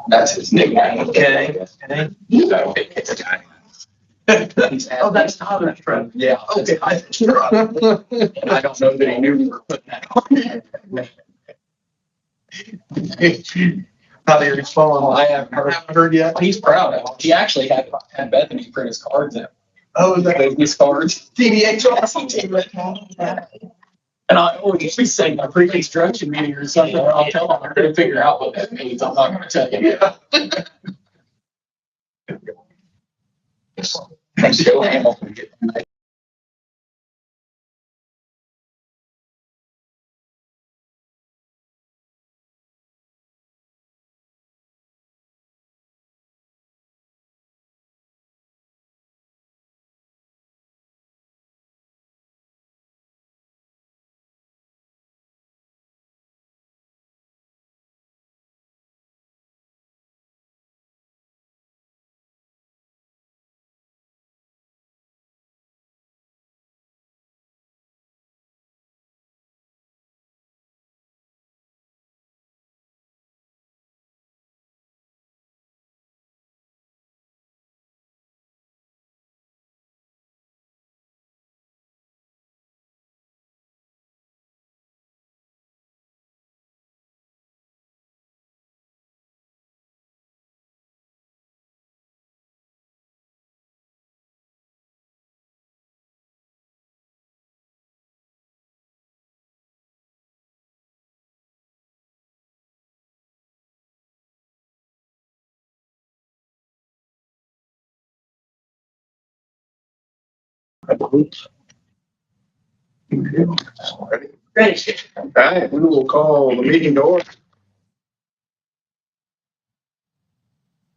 That's his nickname. Okay. So it's a guy. Oh, that's Tyler's friend. Yeah. Okay. And I don't know that he knew we were putting that on. How did he respond? I haven't Heard yet? He's proud of it. He actually had Bethany print his cards out. Oh, is that His cards. TDH? And I always be saying a pre-construction meeting or something, or I'll tell them I'm gonna figure out what that means. I'm not gonna tell you. Thanks, Joe Hamilton. Ready. All right, we will call the meeting to order.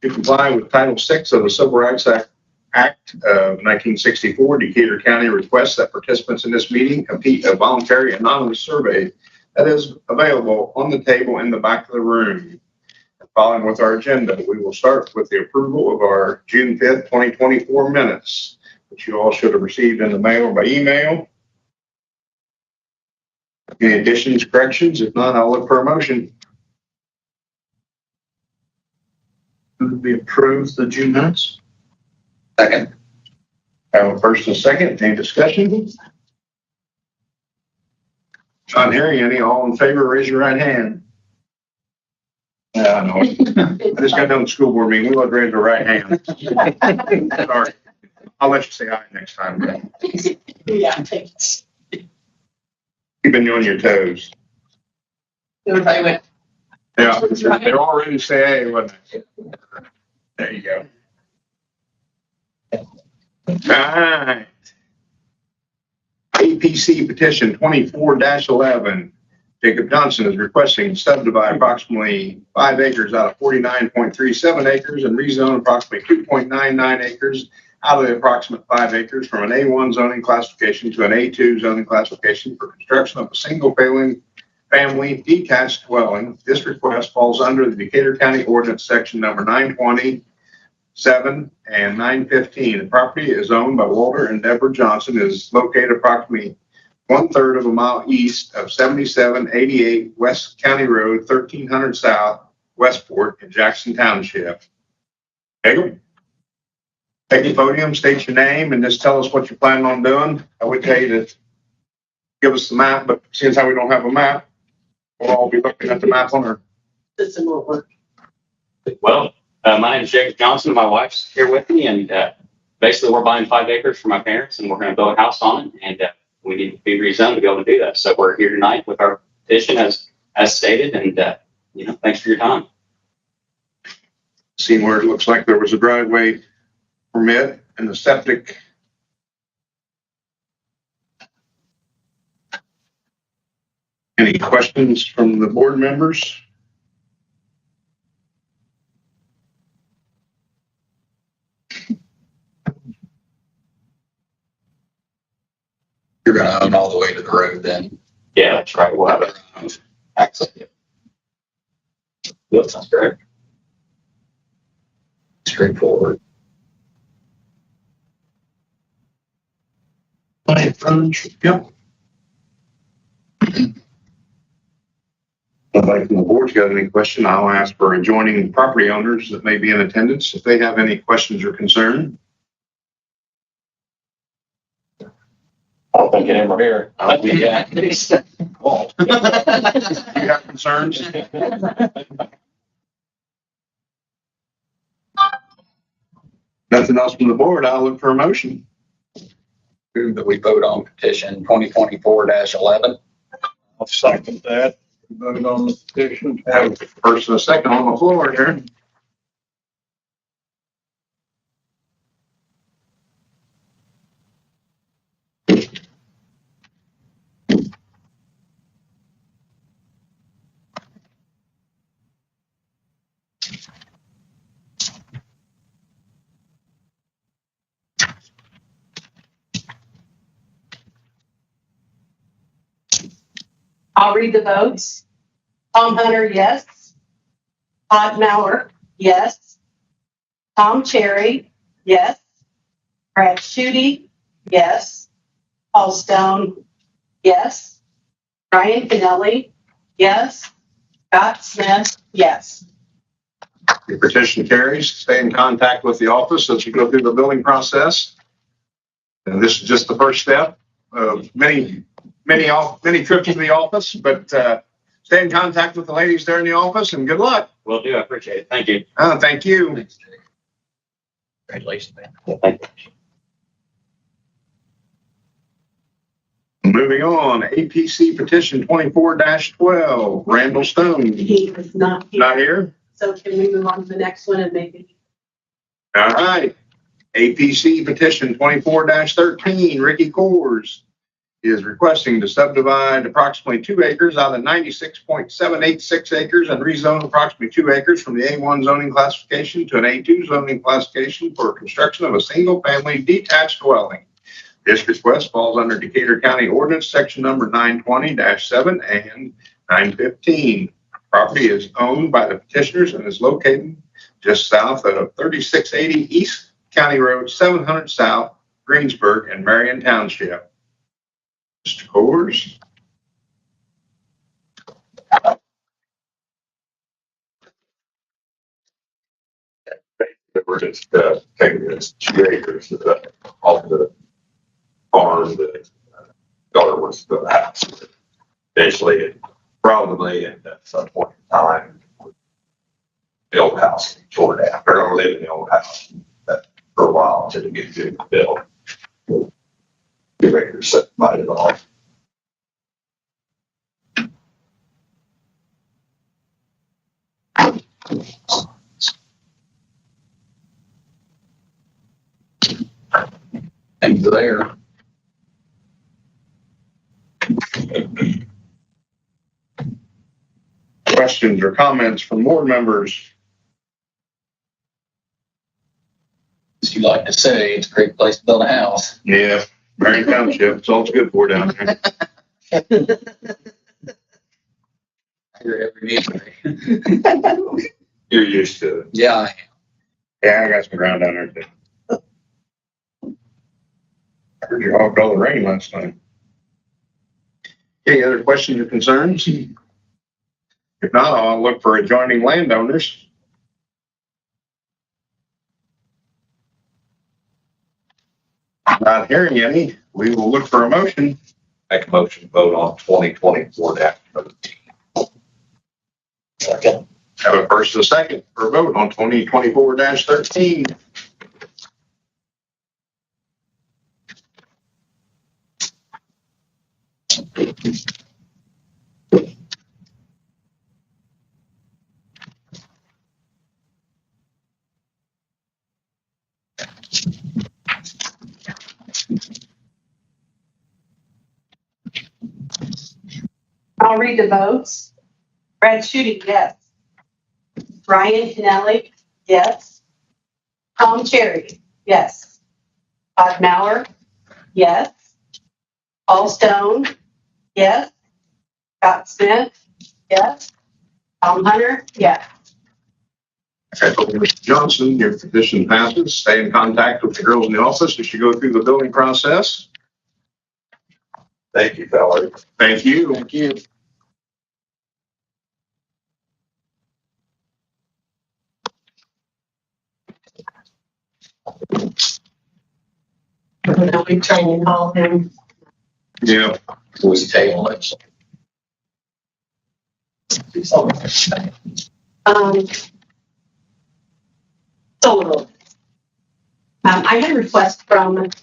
To comply with Title VI of the Civil Rights Act of 1964, Decatur County requests that participants in this meeting complete a voluntary anonymous survey that is available on the table in the back of the room. Following with our agenda, we will start with the approval of our June 5th, 2024 minutes, which you all should have received in the mail or by email. Any additions, corrections? If not, I'll look for a motion. Would we approve the June minutes? Second. I have a first and a second. Any discussion? Not hearing any. All in favor, raise your right hand. Yeah, I know. I just got done with the school board meeting. We look raise the right hand. Sorry. I'll let you say aye next time. Yeah, thanks. Keeping you on your toes. Everybody went. Yeah, they're all ready to say aye, wasn't they? There you go. All right. APC petition 24-11. Jacob Johnson is requesting to subdivide approximately 5 acres out of 49.37 acres and rezone approximately 2.99 acres out of the approximate 5 acres from an A1 zoning classification to an A2 zoning classification for construction of a single-family detached dwelling. This request falls under the Decatur County Ordinance Section number 927 and 915. The property is owned by Walter and Deborah Johnson. It is located approximately 1/3 of a mile east of 7788 West County Road, 1300 South, Westport in Jackson Township. Jacob? Take the podium, state your name, and just tell us what you're planning on doing. I would tell you to give us the map, but since how we don't have a map, we'll all be looking at the map on our. System won't work. Well, my name is Jacob Johnson. My wife's here with me, and basically we're buying 5 acres from my parents, and we're going to build a house on it, and we need to be rezoned to be able to do that. So we're here tonight with our petition as stated, and thanks for your time. Seen where it looks like there was a driveway permit and the septic. Any questions from the board members? You're gonna own all the way to the road then. Yeah, that's right. We'll have it. Access. That sounds great. Straightforward. Plenty of frontage. Yep. Nobody from the board's got any question, I'll ask for adjoining property owners that may be in attendance if they have any questions or concern. I don't think any more here. Yeah. Well, You have concerns? Nothing else from the board, I'll look for a motion. move that we vote on petition 2024-11. I'll second that. Vote on the petition. Have a first and a second on the floor here. I'll read the votes. Tom Hunter, yes. Todd Mauer, yes. Tom Cherry, yes. Brad Schutte, yes. Paul Stone, yes. Brian Kennelly, yes. Scott Smith, yes. Your petition carries. Stay in contact with the office as you go through the billing process. And this is just the first step of many trips to the office, but stay in contact with the ladies there in the office and good luck. Will do. I appreciate it. Thank you. Thank you. Thanks, Jake. Congratulations, man. Thank you. Moving on, APC petition 24-12, Randall Stone. He is not here. Not here? So can we move on to the next one and make it? All right. APC petition 24-13, Ricky Coors is requesting to subdivide approximately 2 acres out of 96.786 acres and rezone approximately 2 acres from the A1 zoning classification to an A2 zoning classification for construction of a single-family detached dwelling. This request falls under Decatur County Ordinance Section number 920-7 and 915. Property is owned by the petitioners and is located just south of 3680 East County Road, 700 South, Greensburg, and Marion Township. Mr. Coors. We're just taking this 2 acres off the farm that daughter wants to build a house. Eventually, probably at some point in time, the old house tore down. They're gonna live in the old house for a while until they get good built. 2 acres subdivided it off. And there. Questions or comments from board members? As you like to say, it's a great place to build a house. Yeah, Marion Township, it's all it's good for down there. I hear every meeting. You're used to it. Yeah, I am. Yeah, I got some ground down there too. I heard you all call the rain last night. Any other questions or concerns? If not, I'll look for adjoining landowners. Not hearing any, we will look for a motion. Make a motion to vote on 2024-13. Second. Have a first and a second for a vote on 2024-13. I'll read the votes. Brad Shooting, yes. Ryan Kennelly, yes. Tom Cherry, yes. Todd Mauer, yes. Paul Stone, yes. Scott Smith, yes. Tom Hunter, yes. Okay, Mr. Johnson, your petition passes. Stay in contact with the girls in the office as you go through the building process. Thank you, Valerie. Thank you. Thank you. Now we trying to call him. Yeah. We table it. Solar. I had a request from at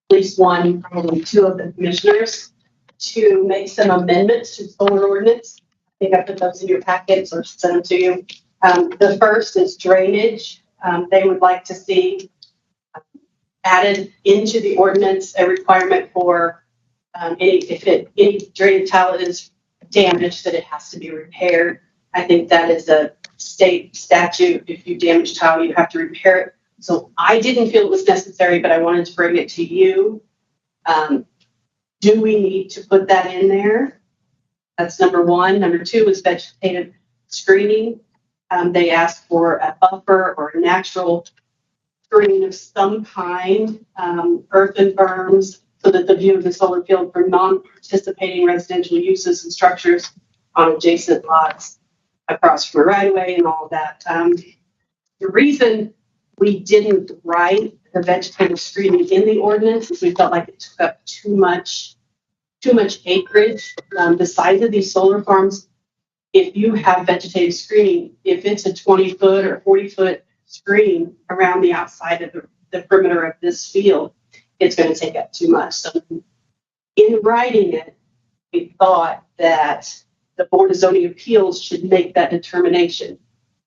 least one, probably two of the commissioners to make some amendments to the solar ordinance. I think I put those in your packets or sent them to you. The first is drainage. They would like to see added into the ordinance a requirement for any drainage tile is damaged, that it has to be repaired. I think that is a state statute. If you damage tile, you have to repair it. So I didn't feel it was necessary, but I wanted to bring it to you. Do we need to put that in there? That's number one. Number two is vegetative screening. They asked for a buffer or a natural screening of some kind, earthen berms, so that the view of the solar field for non-participating residential uses and structures on adjacent lots across from a right-of-way and all of that. The reason we didn't write the vegetative screening in the ordinance is we felt like it took up too much acreage. The size of these solar farms, if you have vegetative screening, if it's a 20-foot or 40-foot screen around the outside of the perimeter of this field, it's going to take up too much. So in writing it, we thought that the Board of Zoning Appeals should make that determination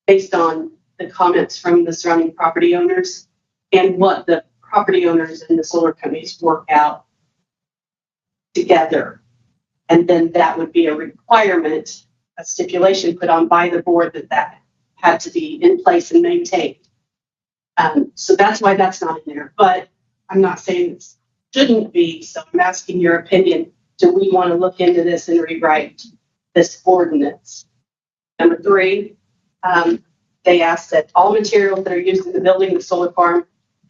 based on the comments from the surrounding property owners and what the property owners and the solar companies work out together. And then that would be a requirement, a stipulation put on by the board that had to be in place and maintained. So that's why that's not in there. But I'm not saying it shouldn't be. So I'm asking your opinion. Do we want to look into this and rewrite this ordinance? Number three, they asked that all materials that are used in the building of the solar farm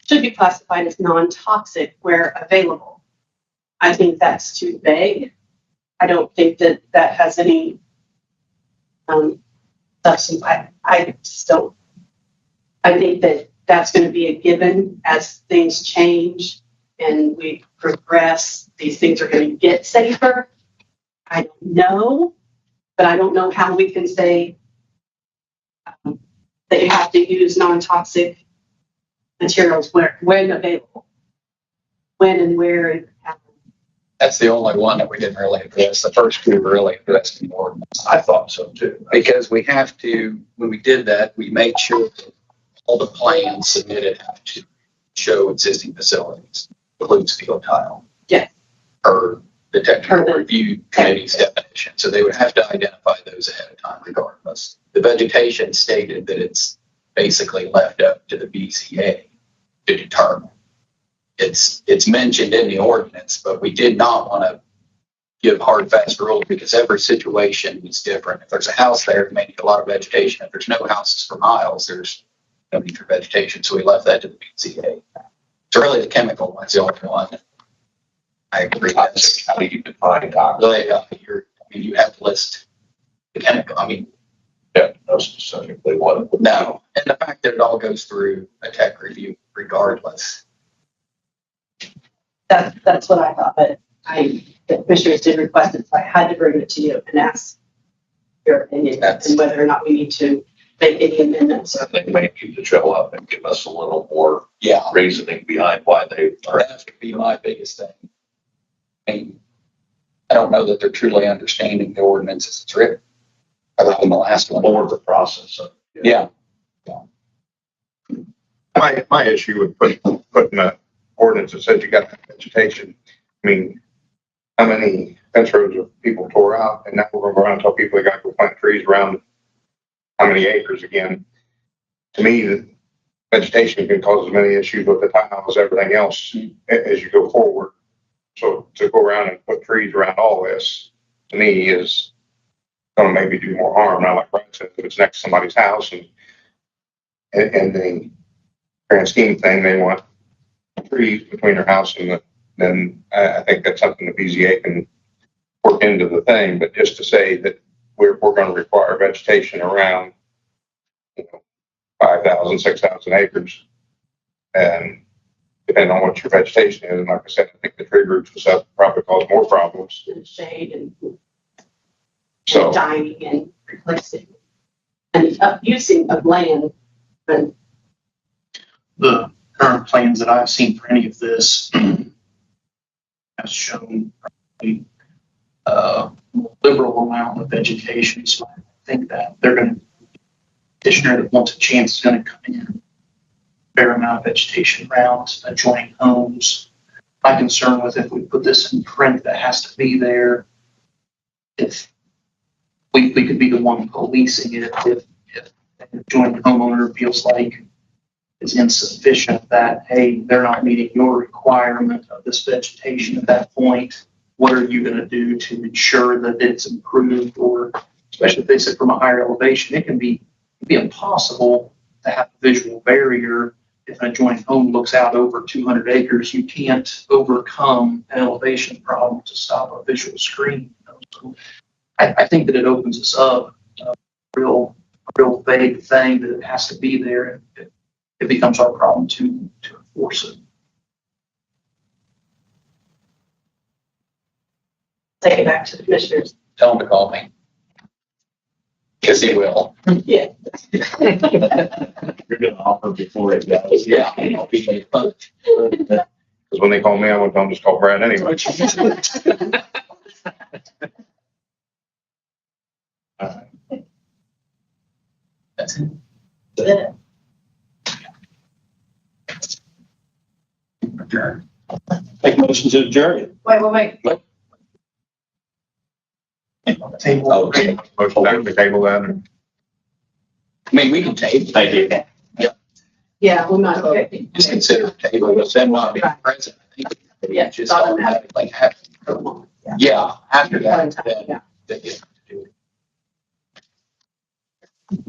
should be classified as non-toxic where available. I think that's too vague. I don't think that that has any substance. I just don't. I think that that's going to be a given as things change and we progress. These things are going to get safer. I don't know, but I don't know how we can say that you have to use non-toxic materials when available, when and where and how. That's the only one that we didn't really address. The first two really addressed in the ordinance. I thought so too. Because we have to, when we did that, we made sure that all the plans submitted have to show existing facilities, includes field tile. Yeah. Or the technical review committee's definition. So they would have to identify those ahead of time regardless. The vegetation stated that it's basically left up to the BZA to determine. It's mentioned in the ordinance, but we did not want to give hard, fast rules because every situation is different. If there's a house there, it may need a lot of vegetation. If there's no houses for miles, there's no need for vegetation. So we left that to the BZA. So really the chemical one's the only one. I agree. That's How do you define toxic? really, you have to list the chemical. Yeah, no specifically what. No. And the fact that it all goes through a tech review regardless. That's what I thought, but the commissioners did request it, so I had to bring it to you and ask your opinion and whether or not we need to make any amendments. I think maybe you should show up and give us a little more Yeah. reasoning behind why they are. That would be my biggest thing. I don't know that they're truly understanding the ordinance as it's written, other than the last one. More of the process of. Yeah. My issue with putting an ordinance that says you got to have vegetation, how many fence rows have people tore out, and now we're going to go around and tell people they got to go plant trees around how many acres again? To me, the vegetation can cause as many issues with the tile as everything else as you go forward. So to go around and put trees around all this, to me, is going to maybe do more harm. Now, like Brad said, if it's next to somebody's house and the grand scheme thing, they want trees between their house and then I think that's something the BZA can work into the thing. But just to say that we're going to require vegetation around 5,000, 6,000 acres, and depending on what your vegetation is, and like I said, I think the tree roots and stuff probably cause more problems. And shade and So dying and replacing and using of land, but The current plans that I've seen for any of this has shown probably a liberal amount of vegetation. So I think that they're going to, petitioner that wants a chance is going to come in, fair amount of vegetation around adjoining homes. My concern with if we put this in print that has to be there, if we could be the one policing it, if an adjoining homeowner feels like is insufficient, that, hey, they're not meeting your requirement of this vegetation at that point. What are you going to do to ensure that it's improved? Or especially if they sit from a higher elevation, it can be impossible to have a visual barrier. If an adjoining home looks out over 200 acres, you can't overcome an elevation problem to stop a visual screen. So I think that it opens us up a real vague thing that it has to be there. It becomes our problem to enforce it. take it back to the commissioners. Tell him to call me. Because he will. Yeah. You're gonna offer before it goes. Yeah. I'll be a punch. because when they call me, I want them to just call Brad anyway. That's it. Yeah. Adjourn. Make motion to adjourn. Wait. Table. Oh, okay. Motion back to the table then. I mean, we can table. Thank you. Yeah, we might, okay. Just consider table, but then not being present. I think Yeah, just automatically happen. Yeah, after that, then Yeah. they get to do it.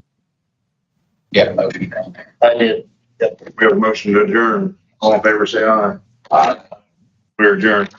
Yeah, motion down there. I did. We have a motion to adjourn. All in favor, say aye. Aye. We are adjourned.